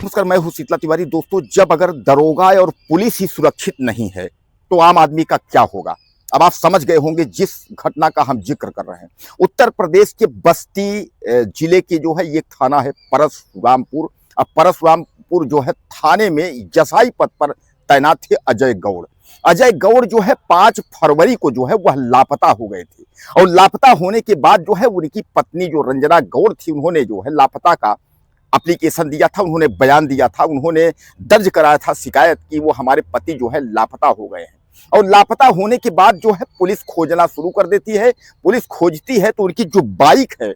नमस्कार, मैं हूं शीतला तिवारी। दोस्तों, जब अगर दरोगा और पुलिस ही सुरक्षित नहीं है तो आम आदमी का क्या होगा। अब आप समझ गए होंगे जिस घटना का हम जिक्र कर रहे हैं। उत्तर प्रदेश के बस्ती जिले के जो है ये थाना है परशुरामपुर। अब परशुरामपुर जो है थाने में जसाई पद पर तैनात थे अजय गौड़। अजय गौड़ जो है 5 फरवरी को जो है वह लापता हो गए थे और लापता होने के बाद जो है उनकी पत्नी जो रंजना गौड़ थी, उन्होंने जो है लापता का एप्लीकेशन दिया था, उन्होंने बयान दिया था, उन्होंने दर्ज कराया था शिकायत कि वो हमारे पति जो है लापता हो गए हैं। और लापता होने के बाद जो है पुलिस खोजना शुरू कर देती है। पुलिस खोजती है तो उनकी जो बाइक है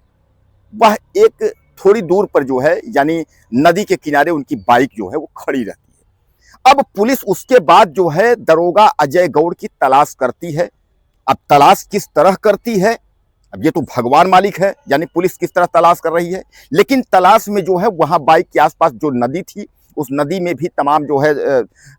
वह एक थोड़ी दूर पर जो है यानी नदी के किनारे उनकी बाइक जो है वो खड़ी रहती है। अब पुलिस उसके बाद जो है दरोगा अजय गौड़ की तलाश करती है। अब तलाश किस तरह करती है, अब ये तो भगवान मालिक है, यानी पुलिस किस तरह तलाश कर रही है। लेकिन तलाश में जो है वहां बाइक के आसपास जो नदी थी उस नदी में भी तमाम जो है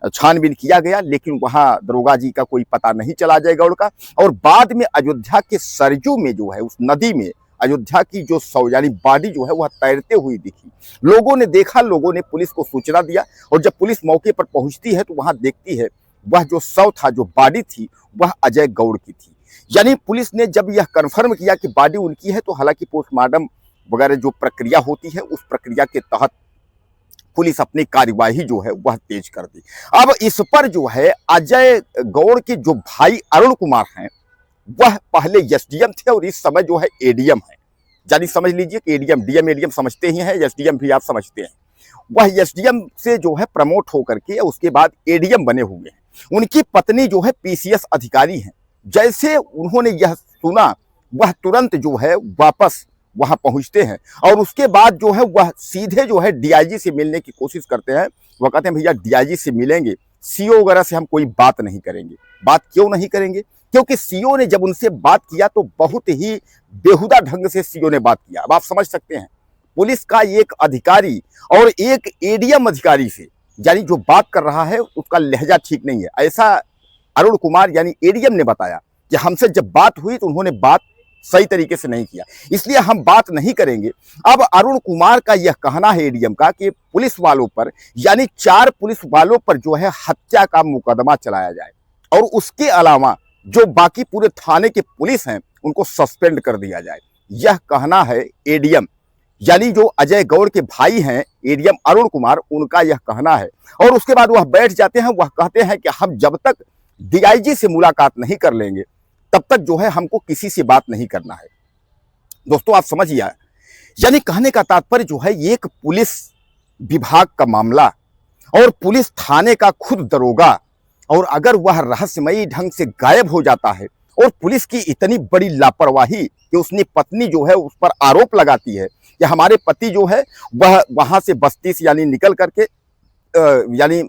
छानबीन किया गया, लेकिन वहां दरोगा जी का कोई पता नहीं चला अजय गौड़ का। और बाद में अयोध्या के सरयू में जो है उस नदी में अयोध्या की जो शव यानी बॉडी जो है वह तैरते हुई दिखी। लोगों ने देखा, लोगों ने पुलिस को सूचना दिया और जब पुलिस मौके पर पहुंचती है तो वहां देखती है वह जो शव था, जो बॉडी थी, वह अजय गौड़ की थी। यानी पुलिस ने जब यह कन्फर्म किया कि बॉडी उनकी है तो हालांकि पोस्टमार्टम वगैरह जो प्रक्रिया होती है उस प्रक्रिया के तहत पुलिस अपनी कार्यवाही जो है वह तेज कर दी। अब इस पर जो है अजय गौड़ के जो भाई अरुण कुमार हैं वह पहले एसडीएम थे और इस समय जो है एडीएम है। यानी समझ लीजिए कि एडीएम डीएम एडीएम समझते ही हैं, एसडीएम भी आप समझते हैं। वह एसडीएम से जो है प्रमोट होकर के उसके बाद एडीएम बने हुए हैं। उनकी पत्नी जो है पीसीएस अधिकारी हैं। जैसे उन्होंने यह सुना वह तुरंत जो है वापस वहां पहुंचते हैं और उसके बाद जो है वह सीधे जो है डीआईजी से मिलने की कोशिश करते हैं। वह कहते हैं भैया डीआईजी से मिलेंगे, सीओ वगैरह से हम कोई बात नहीं करेंगे। बात क्यों नहीं करेंगे? क्योंकि सीओ ने जब उनसे बात किया तो बहुत ही बेहुदा ढंग से सीओ ने बात किया। अब आप समझ सकते हैं पुलिस का एक अधिकारी और एक एडीएम अधिकारी से यानी जो बात कर रहा है उसका लहजा ठीक नहीं है, ऐसा अरुण कुमार यानी एडीएम ने बताया कि हमसे जब बात हुई तो उन्होंने बात सही तरीके से नहीं किया, इसलिए हम बात नहीं करेंगे। अब अरुण कुमार का यह कहना है एडीएम का कि पुलिस वालों पर यानी 4 पुलिस वालों पर जो है हत्या का मुकदमा चलाया जाए और उसके अलावा जो बाकी पूरे थाने के पुलिस हैं उनको सस्पेंड कर दिया जाए। यह कहना है एडीएम यानी जो अजय गौड़ के भाई हैं एडीएम अरुण कुमार, उनका यह कहना है। और उसके बाद वह बैठ जाते हैं, वह कहते हैं कि हम जब तक डीआईजी से मुलाकात नहीं कर लेंगे तब तक जो है हमको किसी से बात नहीं करना है। दोस्तों आप समझिए, यानी कहने का तात्पर्य जो है एक पुलिस विभाग का मामला और पुलिस थाने का खुद दरोगा, और अगर वह रहस्यमयी ढंग से गायब हो जाता है और पुलिस की इतनी बड़ी लापरवाही कि उसने पत्नी जो है उस पर आरोप लगाती है कि हमारे पति जो है वह वहां से बस्ती से यानी निकल करके यानी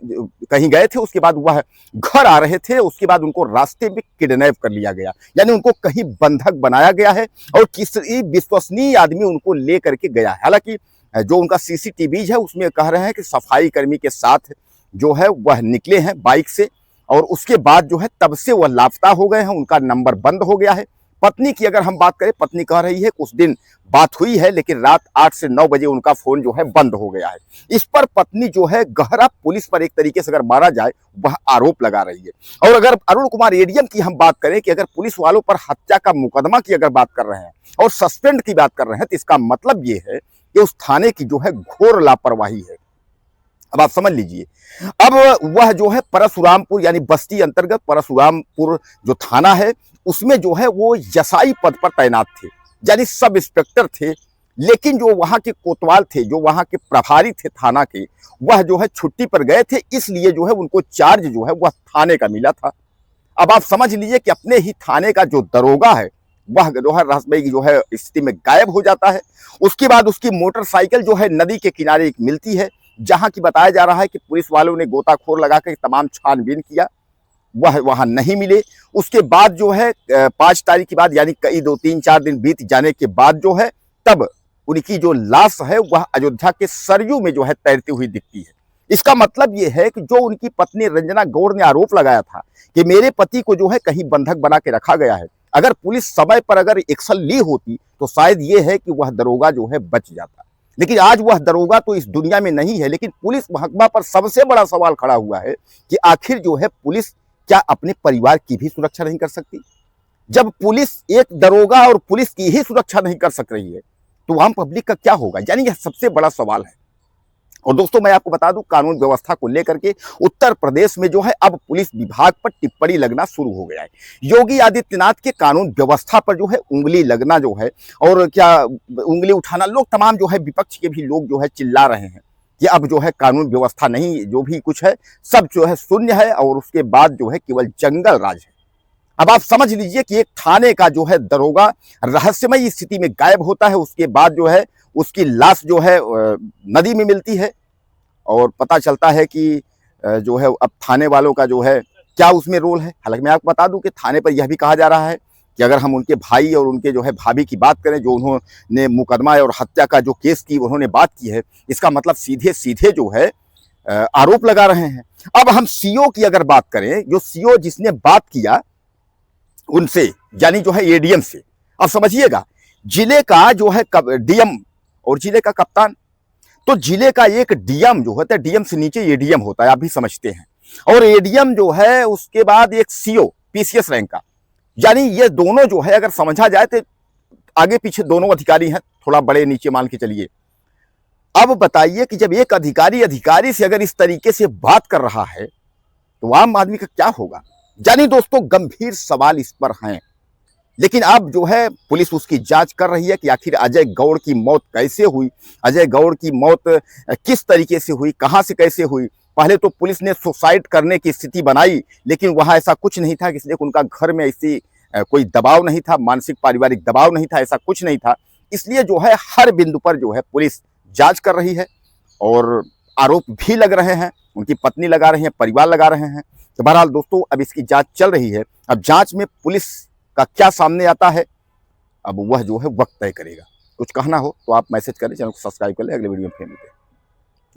कहीं गए थे, उसके बाद वह घर आ रहे थे, उसके बाद उनको रास्ते में किडनैप कर लिया गया, यानी उनको कहीं बंधक बनाया गया है और किसी विश्वसनीय आदमी उनको ले करके गया है। हालांकि जो उनका सीसीटीवी है उसमें कह रहे हैं कि सफाई कर्मी के साथ जो है वह निकले हैं बाइक से और उसके बाद जो है तब से वह लापता हो गए हैं, उनका नंबर बंद हो गया है। पत्नी की अगर हम बात करें, पत्नी कह रही है कुछ दिन बात हुई है लेकिन रात 8 से 9 बजे उनका फोन जो है बंद हो गया है। इस पर पत्नी जो है गहरा पुलिस पर एक तरीके से अगर मारा जाए वह आरोप लगा रही है। और अगर अरुण कुमार एडीएम की हम बात करें कि अगर पुलिस वालों पर हत्या का मुकदमा की अगर बात कर रहे हैं और सस्पेंड की बात कर रहे हैं तो इसका मतलब ये है कि उस थाने की जो है घोर लापरवाही है। अब आप समझ लीजिए, अब वह जो है परशुरामपुर यानी बस्ती अंतर्गत परशुरामपुर जो थाना है उसमें जो है वो जसाई पद पर तैनात थे, यानी सब इंस्पेक्टर थे। लेकिन जो वहां के कोतवाल थे, जो वहां के प्रभारी थे थाना के, वह जो है छुट्टी पर गए थे, इसलिए जो है उनको चार्ज जो है वह थाने का मिला था। अब आप समझ लीजिए कि अपने ही थाने का जो दरोगा है वह जो है रहस्यमयी की जो है स्थिति में गायब हो जाता है। उसके बाद उसकी मोटरसाइकिल जो है नदी के किनारे एक मिलती है, जहां की बताया जा रहा है कि पुलिस वालों ने गोताखोर लगाकर तमाम छानबीन किया, वह वहां नहीं मिले। उसके बाद जो है 5 तारीख के बाद यानी कई 2-3-4 दिन बीत जाने के बाद जो है तब उनकी जो लाश है वह अयोध्या के सरयू में जो है तैरती हुई दिखती है। इसका मतलब यह है कि जो उनकी पत्नी रंजना गौड़ ने आरोप लगाया था कि मेरे पति को जो है कहीं बंधक बना के रखा गया है, अगर पुलिस समय पर अगर एक्शन ली होती तो शायद ये है कि वह दरोगा जो है बच जाता। लेकिन आज वह दरोगा तो इस दुनिया में नहीं है। लेकिन पुलिस महकमा पर सबसे बड़ा सवाल खड़ा हुआ है कि आखिर जो है पुलिस क्या अपने परिवार की भी सुरक्षा नहीं कर सकती? जब पुलिस एक दरोगा और पुलिस की ही सुरक्षा नहीं कर सक रही है तो आम पब्लिक का क्या होगा? यानी यह सबसे बड़ा सवाल है। और दोस्तों मैं आपको बता दूं, कानून व्यवस्था को लेकर के उत्तर प्रदेश में जो है अब पुलिस विभाग पर टिप्पणी लगना शुरू हो गया है। योगी आदित्यनाथ के कानून व्यवस्था पर जो है उंगली लगना जो है, और क्या उंगली उठाना, लोग तमाम जो है विपक्ष के भी लोग जो है चिल्ला रहे हैं कि अब जो है कानून व्यवस्था नहीं, जो भी कुछ है सब जो है शून्य है और उसके बाद जो है केवल जंगल राज है। अब आप समझ लीजिए कि एक थाने का जो है दरोगा रहस्यमय स्थिति में गायब होता है, उसके बाद जो है उसकी लाश जो है नदी में मिलती है और पता चलता है कि जो है अब थाने वालों का जो है क्या उसमें रोल है। हालांकि मैं आपको बता दूं कि थाने पर यह भी कहा जा रहा है कि अगर हम उनके भाई और उनके जो है भाभी की बात करें, जो उन्होंने मुकदमा और हत्या का जो केस की उन्होंने बात की है, इसका मतलब सीधे सीधे जो है आरोप लगा रहे हैं। अब हम सीओ की अगर बात करें, जो सीओ जिसने बात किया उनसे, यानी जो है एडीएम से, अब समझिएगा जिले का जो है डीएम और जिले का कप्तान, तो जिले का एक डीएम जो होता है, डीएम से नीचे एडीएम होता है, आप भी समझते हैं, और एडीएम जो है उसके बाद एक सीओ पीसीएस रैंक का, यानी ये दोनों जो है अगर समझा जाए तो आगे पीछे दोनों अधिकारी हैं, थोड़ा बड़े नीचे मान के चलिए। अब बताइए कि जब एक अधिकारी से अगर इस तरीके से बात कर रहा है तो आम आदमी का क्या होगा? यानी दोस्तों गंभीर सवाल इस पर हैं। लेकिन अब जो है पुलिस उसकी जांच कर रही है कि आखिर अजय गौड़ की मौत कैसे हुई, अजय गौड़ की मौत किस तरीके से हुई, कहां से कैसे हुई। पहले तो पुलिस ने सुसाइड करने की स्थिति बनाई, लेकिन वहां ऐसा कुछ नहीं था, इसलिए उनका घर में ऐसी कोई दबाव नहीं था, मानसिक पारिवारिक दबाव नहीं था, ऐसा कुछ नहीं था। इसलिए जो है हर बिंदु पर जो है पुलिस जांच कर रही है और आरोप भी लग रहे हैं, उनकी पत्नी लगा रही है, परिवार लगा रहे हैं। तो बहरहाल दोस्तों अब इसकी जांच चल रही है। अब जांच में पुलिस का क्या सामने आता है, अब वह जो है वक्त तय करेगा। कुछ कहना हो तो आप मैसेज करें, चैनल को सब्सक्राइब कर लें। अगले वीडियो में फिर मिलते हैं।